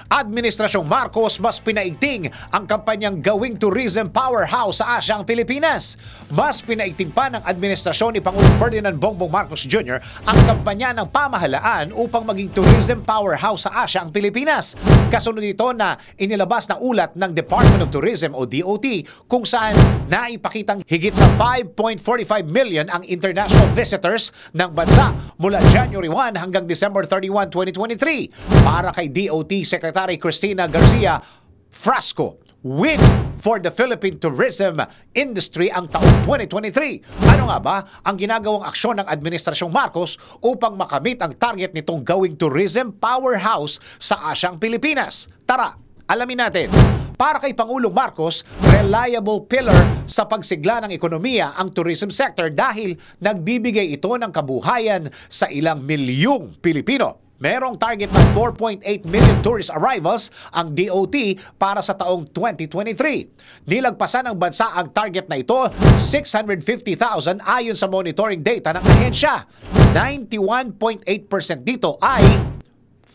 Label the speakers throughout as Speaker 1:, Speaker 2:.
Speaker 1: Administrasyong Marcos mas pinaigting ang kampanyang Gawing Tourism Powerhouse sa Asia ang Pilipinas. Mas pinaigting pa ng administrasyon ni Pangulong Ferdinand Bongbong Marcos Jr. ang kampanya ng pamahalaan upang maging tourism powerhouse sa Asia ang Pilipinas. Kasunod nito na inilabas na ulat ng Department of Tourism o DOT kung saan naipakitang higit sa 5.45 million ang international visitors ng bansa mula January 1 hanggang December 31, 2023. Para kay DOT Secretary Cristina Garcia Frasco, win for the Philippine tourism industry ang taong 2023. Ano nga ba ang ginagawang aksyon ng Administrasyong Marcos upang makamit ang target nitong gawing tourism powerhouse sa Asyang Pilipinas? Tara, alamin natin. Para kay Pangulong Marcos, reliable pillar sa pagsigla ng ekonomiya ang tourism sector dahil nagbibigay ito ng kabuhayan sa ilang milyong Pilipino. Merong target ng 4.8 million tourist arrivals ang DOT para sa taong 2023. Nilagpasan ng bansa ang target na ito, 650,000 ayon sa monitoring data ng ahensya. 91.8% dito ay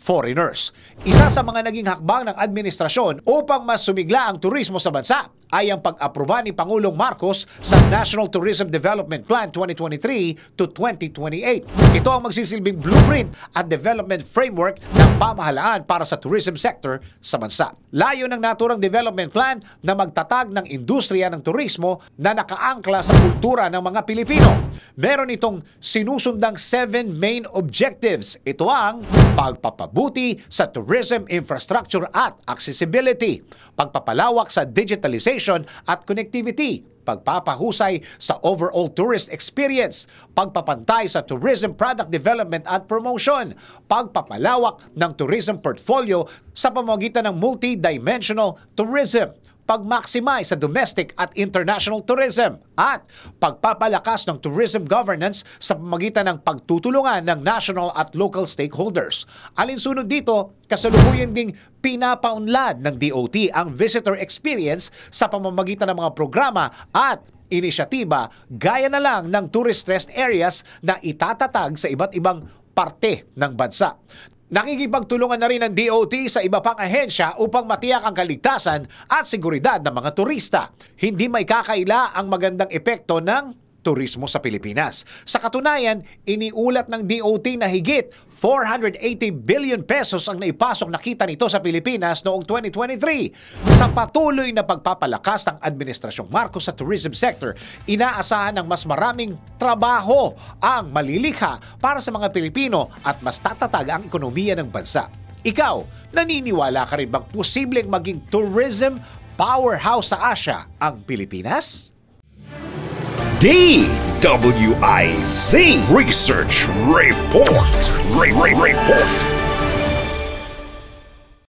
Speaker 1: foreigners. Isa sa mga naging hakbang ng administrasyon upang mas sumigla ang turismo sa bansa ay ang pag-aproba ni Pangulong Marcos sa National Tourism Development Plan 2023 to 2028. Ito ang magsisilbing blueprint at development framework ng pamahalaan para sa tourism sector sa bansa. Layo ng naturang development plan na magtatag ng industriya ng turismo na nakaangkla sa kultura ng mga Pilipino. Meron itong sinusundang 7 main objectives. Ito ang pagpapabuti sa tourism infrastructure at accessibility, pagpapalawak sa digitalization at connectivity, pagpapahusay sa overall tourist experience, pagpapantay sa tourism product development at promotion, pagpapalawak ng tourism portfolio sa pamamagitan ng multi-dimensional tourism, pag-maximize sa domestic at international tourism, at pagpapalakas ng tourism governance sa pamamagitan ng pagtutulungan ng national at local stakeholders. Alinsunod dito, kasalukuyan ding pinapaunlad ng DOT ang visitor experience sa pamamagitan ng mga programa at inisyatiba gaya na lang ng tourist rest areas na itatatag sa iba't ibang parte ng bansa. Nakikipagtulungan na rin ng DOT sa iba pang ahensya upang matiyak ang kaligtasan at seguridad ng mga turista. Hindi may kakaila ang magandang epekto ng turismo sa Pilipinas. Sa katunayan, iniulat ng DOT na higit 480 billion pesos ang naipasok na kita nito sa Pilipinas noong 2023. Sa patuloy na pagpapalakas ng Administrasyong Marcos sa tourism sector, inaasahan ng mas maraming trabaho ang malilikha para sa mga Pilipino at mas tatatag ang ekonomiya ng bansa. Ikaw, naniniwala ka rin bang posibleng maging tourism powerhouse sa Asia ang Pilipinas?
Speaker 2: DWIZ Research Report. Report.